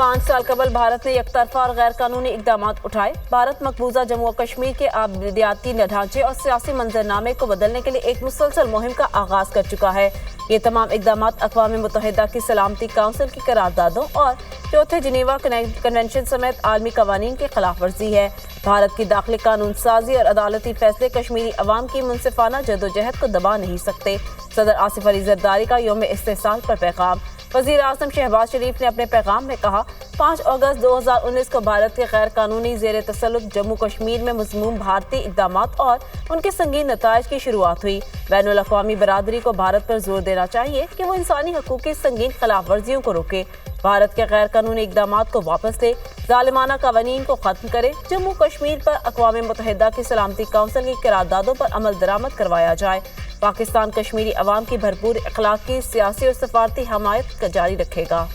5 साल قبل भारत ने एकतरफा और गैर कानूनी इकदामात उठाए। भारत मकबूजा जम्मू और कश्मीर के आबादियाती ढांचे और सियासी मंजरनामे को बदलने के लिए एक मुसलसल मुहिम का आगाज कर चुका है। ये तमाम इकदामात अक़वाम मुत्तहिदा की सलामती काउंसिल की करारदादों और चौथे जिनेवा कन्वेंशन समेत आलमी कवानीन की खिलाफ वर्जी है। भारत की दाखिली कानून साजी और अदालती फैसले कश्मीरी अवाम की मुनसिफाना जदोजहद को दबा नहीं सकते। सदर आसिफ अली जरदारी का यौम इस्तेसाल पर पैगाम। वज़ीर आज़म शहबाज शरीफ ने अपने पैगाम में कहा, 5 अगस्त 2019 को भारत के गैर कानूनी ज़ेर तसल्लुत जम्मू कश्मीर में मज़मूम भारतीय इक़दामात और उनके संगीन नताइज की शुरुआत हुई। बैनुल अक़वामी बरादरी को भारत पर जोर देना चाहिए कि वो इंसानी हकूक़ की संगीन खिलाफ वर्जियों को रोके, भारत के गैर कानूनी इक़दामात को वापस ले, ज़ालिमाना कवानीन को ख़त्म करे, जम्मू कश्मीर पर अक़वाम मुत्तहिदा की सलामती काउंसिल की करारदादों पर अमल दरामद करवाया जाए। पाकिस्तान कश्मीरी अवाम की भरपूर इखलाकी, सियासी और सफारती हमायत जारी रखेगा।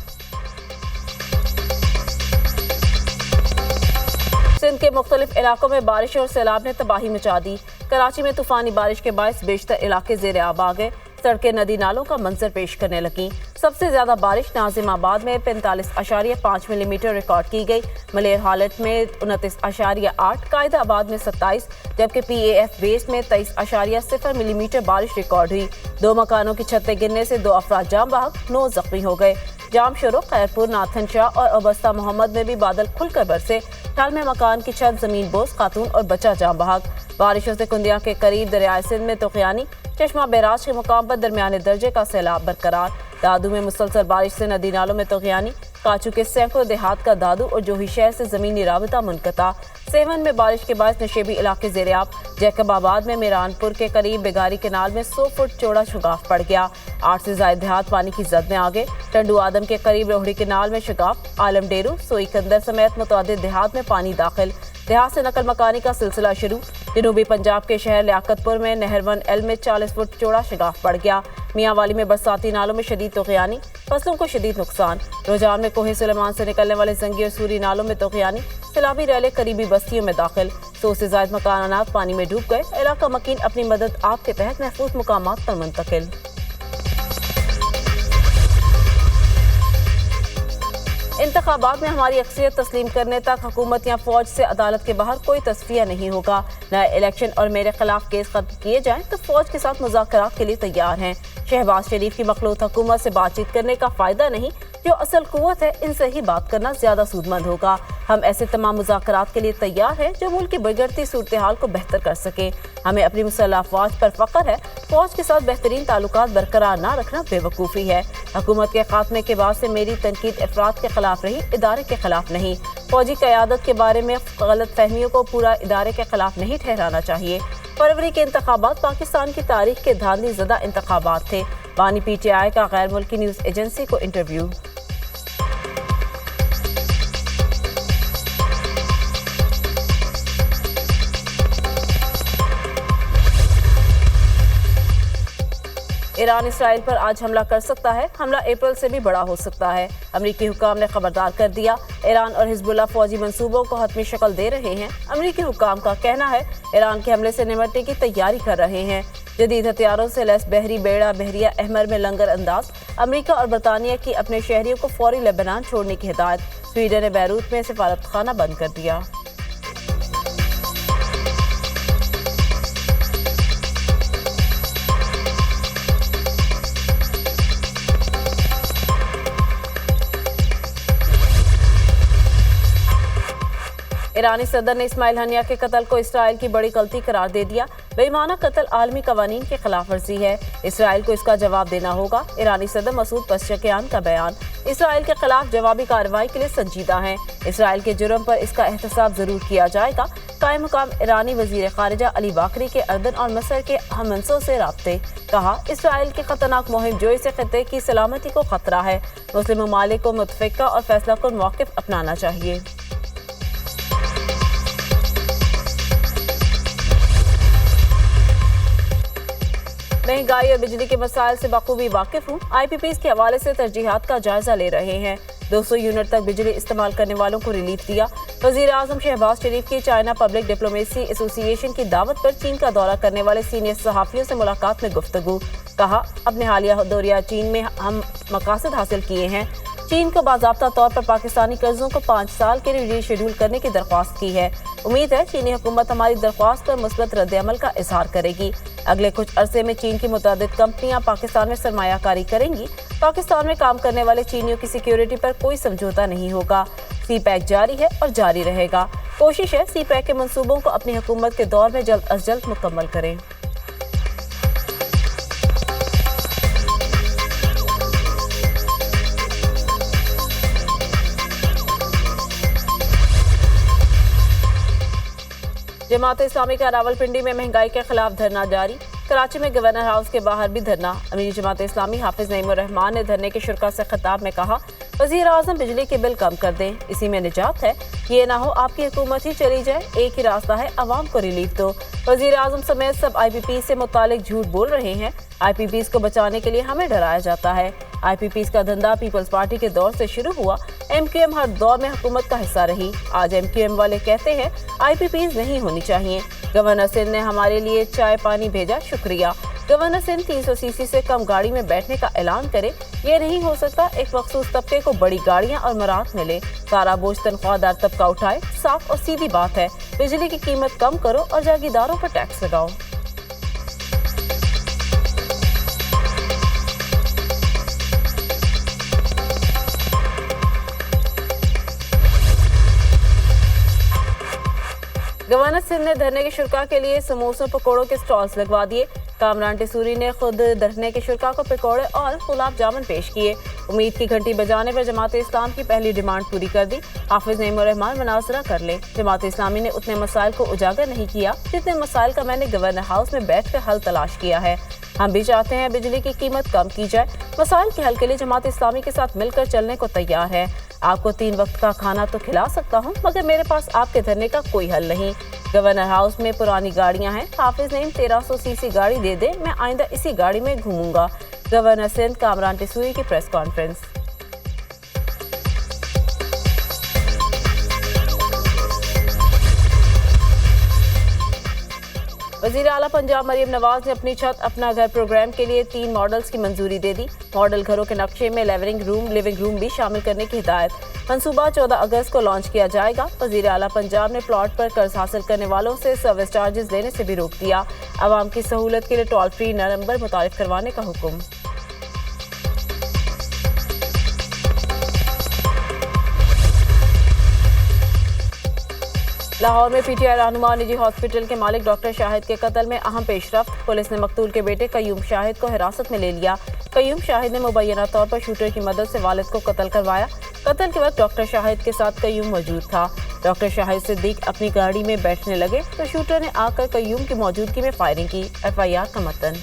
सिंध के मुख्तलिफ इलाकों में बारिश और सैलाब ने तबाही मचा दी। कराची में तूफानी बारिश के बायस बेशतर इलाके ज़ेर आब आ गए। सड़कें नदी नालों का मंजर पेश करने लगी। सबसे ज्यादा बारिश नाजिमाबाद में 45.5 मिलीमीटर रिकॉर्ड की गई। मलेर हालत में 29.8, कायदाबाद में 27, जबकि PAF बेस में 23.0 मिलीमीटर बारिश रिकॉर्ड हुई। 2 मकानों की छतें गिरने से 2 अफराद जाम बहक, 9 जख्मी हो गए। जाम शुरू खैरपुर, नाथन शाह और अबस्ता मोहम्मद में भी बादल खुलकर बरसे। ठल में मकान की छत जमीन बोस, खातून और बच्चा जाम बहक। बारिशों से कुंदिया के करीब दरियाए सिंध में तोक़यानी, चश्मा बैराज के मुकाम पर दरमियाने दर्जे का सैलाब बरकरार। दादू में मुसलसल बारिश से नदी नालों में तोक़यानी, काचू के सैकड़ों देहात का दादू और जोही शहर से ज़मीनी राबता मुनक़ता। सेवन में बारिश के बाद नशेबी इलाके ज़ेर-ए-आब। जैकबाबाद में मीरानपुर के करीब बेगारी केनाल में 100 फुट चौड़ा शगाफ पड़ गया। 8 से ज़ायद देहात पानी की जद में आ गए। टंडू आदम के करीब रोहड़ी केनाल में शगाफ। आलम डेरू, सोई कंदर समेत मुतअद्दिद देहात में पानी दाखिल। देहात से नकल मकानी का सिलसिला शुरू। जनूबी पंजाब के शहर लियाकतपुर में नहरवन एल में 40 फुट चौड़ा शगाफ पड़ गया। मियांवाली में बरसाती नालों में शदीद तोक़यानी, फसलों को शदीद नुकसान। रोजान में कोहे सुलेमान से निकलने वाले जंगी और सूरी नालों में तोक़यानी, सैलाबी रैले करीबी बस्तियों में दाखिल। 100 से ज़ायद मकानात पानी में डूब गए। इलाका मकीन अपनी मदद आप के तहत महफूज मुकामात पर मुंतकिल। इंतखाबात में हमारी अक्सरियत तस्लीम करने तक हुकूमत या फौज से अदालत के बाहर कोई तस्फिया नहीं होगा। नए इलेक्शन और मेरे खिलाफ केस खत्म किए जाएं तो फौज के साथ मुज़ाकरात के लिए तैयार हैं। शहबाज शरीफ की मखलूत हुकूमत से बातचीत करने का फ़ायदा नहीं, जो असल कुव्वत है इनसे ही बात करना ज़्यादा सूदमंद होगा। हम ऐसे तमाम मुज़ाकरात के लिए तैयार हैं जो मुल्क की बिगड़ती सूरत हाल को बेहतर कर सके। हमें अपनी मुसल्लह फ़ौज पर फ़ख्र है। फौज के साथ बेहतरीन ताल्लुकात बरकरार ना रखना बेवकूफ़ी है। हुकूमत के खात्मे के बाद से मेरी तनकीद अफराद के खिलाफ रही, इदारे के खिलाफ नहीं। फौजी क़यादत के बारे में गलत फहमियों को पूरा इदारे के खिलाफ नहीं ठहराना चाहिए। फरवरी के इंतखाबात पाकिस्तान की तारीख के धांधली ज़दा इंतखाबात थे। बानी PTI का गैर मुल्की न्यूज़ एजेंसी को इंटरव्यू। ईरान इसराइल पर आज हमला कर सकता है। हमला अप्रैल से भी बड़ा हो सकता है। अमरीकी हुकाम ने खबरदार कर दिया। ईरान और हिजबुल्लाह फौजी मंसूबों को हतमी शक्ल दे रहे हैं। अमरीकी हुकाम का कहना है ईरान के हमले से निपटने की तैयारी कर रहे हैं। जदीद हथियारों से लैस बहरी बेड़ा बहरिया अहमर में लंगर अंदाज। अमरीका और बरतानिया की अपने शहरियों को फौरी लेबनान छोड़ने की हिदायत। स्वीडन ने बैरूत में सफारत खाना बंद कर दिया। ईरानी सदर ने इस्माइल हनिया के कत्ल को इसराइल की बड़ी गलती करार दे दिया। बेईमाना कत्ल आलमी कवानीन की खिलाफ वर्जी है। इसराइल को इसका जवाब देना होगा। ईरानी सदर मसूद पज़ेश्कियान का बयान। इसराइल के खिलाफ जवाबी कार्रवाई के लिए संजीदा है। इसराइल के जुर्म पर इसका एहतसाब जरूर किया जाएगा। कायम मुकाम ईरानी वज़ीर ख़ारिजा अली बाकरी के अर्दन और मसर के हमंसों से राब्ते। कहा, इसराइल की खतरनाक मुहिम जोई से खित्ते की सलामती को खतरा है। मुस्लिम ममालिक को मुतफ़िक़ा और फैसला कुन मौक़िफ़ अपनाना चाहिए। महंगाई और बिजली के मसाइल से बखूबी वाकिफ हूँ। IPPs के हवाले से तरजीहात का जायजा ले रहे हैं। 200 यूनिट तक बिजली इस्तेमाल करने वालों को रिलीफ दिया। वज़ीर आज़म शहबाज शरीफ की चाइना पब्लिक डिप्लोमेसी एसोसिएशन की दावत पर चीन का दौरा करने वाले सीनियर सहाफ़ियों से मुलाकात में गुफ्तगू। कहा, अपने हालिया दौरिया चीन में हम मकासद हासिल किए हैं। چین کو باضابطہ طور پر پاکستانی قرضوں کو 5 سال کے لیے ری شیڈول کرنے کی درخواست کی ہے۔ امید ہے چینی حکومت ہماری درخواست پر مثبت رد عمل کا اظہار کرے گی۔ اگلے کچھ عرصے میں چین کی متعدد کمپنیاں پاکستان میں سرمایہ کاری کریں گی۔ پاکستان میں کام کرنے والے چینیوں کی سیکیورٹی پر کوئی سمجھوتہ نہیں ہوگا۔ سی پیک جاری ہے اور جاری رہے گا۔ کوشش ہے سی پیک کے منصوبوں کو اپنی حکومت کے دور میں جلد از جلد مکمل کریں۔ جماعت اسلامی کا راولپنڈی میں مہنگائی کے خلاف دھرنا جاری۔ کراچی میں گورنر ہاؤس کے باہر بھی دھرنا۔ امیر جماعت اسلامی حافظ نعیم الرحمان نے دھرنے کے شرکاء سے خطاب میں کہا، وزیر اعظم بجلی کے بل کم کر دیں، اسی میں نجات ہے۔ یہ نہ ہو آپ کی حکومت ہی چلی جائے، ایک ہی راستہ ہے، عوام کو ریلیف دو۔ وزیر اعظم سمیت سب آئی پی پی سے متعلق جھوٹ بول رہے ہیں۔ آئی پی پیز کو بچانے کے لیے ہمیں ڈرایا جاتا ہے۔ آئی پی پیز کا دھندا پیپلز پارٹی کے دور سے شروع ہوا۔ ایم کیو ایم ہر دور میں حکومت کا حصہ رہی۔ آج ایم کیو ایم والے کہتے ہیں آئی پی پیز نہیں ہونی چاہیے۔ گورنر سندھ نے ہمارے لیے چائے پانی بھیجا، شکریہ۔ گورنر سندھ 300 سی سی سے کم گاڑی میں بیٹھنے کا اعلان کرے۔ یہ نہیں ہو سکتا ایک مخصوص طبقے کو بڑی گاڑیاں اور مراعات ملے۔ سارا بوجھ تنخواہ دار طبقہ اٹھائے۔ صاف اور سیدھی بات ہے، بجلی کی قیمت کم کرو اور جاگیرداروں پر ٹیکس لگاؤ۔ گورنر سندھ نے دھرنے کے شرکاء کے لیے سموسوں پکوڑوں کے سٹالز لگوا دیے۔ کامران ٹیسوری نے خود دھرنے کے شرکاء کو پکوڑے اور گلاب جامن پیش کیے۔ امید کی گھنٹی بجانے پر جماعت اسلام کی پہلی ڈیمانڈ پوری کر دی۔ حافظ نعیم الرحمان مناظرہ کر لے۔ جماعت اسلامی نے اتنے مسائل کو اجاگر نہیں کیا جتنے مسائل کا میں نے گورنر ہاؤس میں بیٹھ کر حل تلاش کیا ہے۔ ہم بھی چاہتے ہیں بجلی کی قیمت کم کی جائے۔ مسائل کے حل کے لیے جماعت اسلامی کے ساتھ مل کر چلنے کو تیار ہے۔ آپ کو 3 وقت کا کھانا تو کھلا سکتا ہوں، مگر میرے پاس آپ کے دھرنے کا کوئی حل نہیں۔ گورنر ہاؤس میں پرانی گاڑیاں ہیں، حافظ نعیم 1300 سی سی گاڑی دے دے، میں آئندہ اسی گاڑی میں گھوموں گا۔ گورنر سندھ کامران ٹیسوری کی پریس کانفرنس۔ وزیر اعلیٰ پنجاب مریم نواز نے اپنی چھت اپنا گھر پروگرام کے لیے 3 ماڈلز کی منظوری دے دی۔ ماڈل گھروں کے نقشے میں لیونگ روم بھی شامل کرنے کی ہدایت۔ منصوبہ 14 اگست کو لانچ کیا جائے گا۔ وزیر اعلیٰ پنجاب نے پلاٹ پر قرض حاصل کرنے والوں سے سروس چارجز لینے سے بھی روک دیا۔ عوام کی سہولت کے لیے ٹول فری نمبر متعارف کروانے کا حکم۔ لاہور میں پی ٹی آئی رہنما نجی ہاسپٹل کے مالک ڈاکٹر شاہد کے قتل میں اہم پیش رفت۔ پولیس نے مقتول کے بیٹے قیوم شاہد کو حراست میں لے لیا۔ قیوم شاہد نے مبینہ طور پر شوٹر کی مدد سے والد کو قتل کروایا۔ قتل کے وقت ڈاکٹر شاہد کے ساتھ قیوم موجود تھا۔ ڈاکٹر شاہد صدیق اپنی گاڑی میں بیٹھنے لگے تو شوٹر نے آ کر قیوم کی موجودگی میں فائرنگ کی۔ ایف آئی آر کا متن۔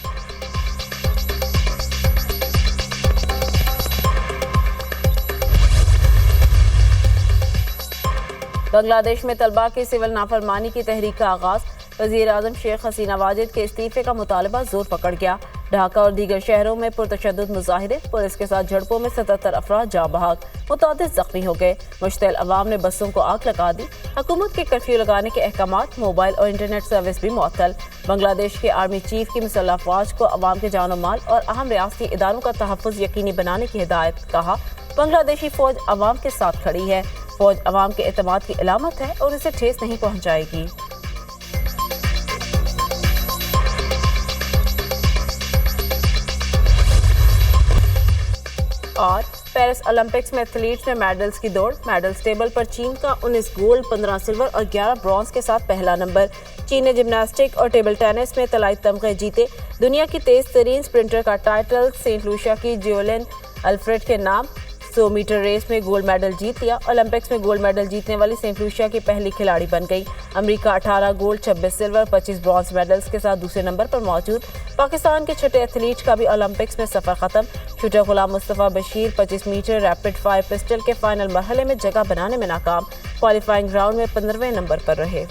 بنگلہ دیش میں طلباء کی سول نافرمانی کی تحریک کا آغاز۔ وزیر اعظم شیخ حسینہ واجد کے استعفے کا مطالبہ زور پکڑ گیا۔ ڈھاکہ اور دیگر شہروں میں پرتشدد مظاہرے، پولیس کے ساتھ جھڑپوں میں 77 افراد جاں بحق، متعدد زخمی ہو گئے۔ مشتعل عوام نے بسوں کو آگ لگا دی۔ حکومت کے کرفیو لگانے کے احکامات، موبائل اور انٹرنیٹ سروس بھی معطل۔ بنگلہ دیش کے آرمی چیف کی مسلح افواج کو عوام کے جان و مال اور اہم ریاستی اداروں کا تحفظ یقینی بنانے کی ہدایت۔ کہا، بنگلہ دیشی فوج عوام کے ساتھ کھڑی ہے۔ فوج عوام کے اعتماد کی علامت ہے اور اسے ٹھیس نہیں پہنچائے گی۔ اور پیرس اولمپکس میں ایتھلیٹس میں میڈلز کی دوڑ۔ میڈلز ٹیبل پر چین کا 19 گولڈ، 15 سلور اور 11 برونز کے ساتھ پہلا نمبر۔ چین نے جمناسٹک اور ٹیبل ٹینس میں طلائی تمغے جیتے۔ دنیا کی تیز ترین سپرنٹر کا ٹائٹل سینٹ لوشیا کی جیولین الفریڈ کے نام۔ 100 میٹر ریس میں گولڈ میڈل جیت لیا۔ اولمپکس میں گولڈ میڈل جیتنے والی سینٹ لوشیا کی پہلی کھلاڑی بن گئی۔ امریکہ 18 گولڈ، 26 سلور، 25 برونز میڈلز کے ساتھ دوسرے نمبر پر موجود۔ پاکستان کے چھٹے ایتھلیٹ کا بھی اولمپکس میں سفر ختم۔ Shooter Ghulam Mustafa Bashir 25 metre rapid fire pistol کے فائنل مرحلے میں جگہ بنانے میں ناکام۔ کوالیفائنگ راؤنڈ میں 15ویں نمبر پر رہے۔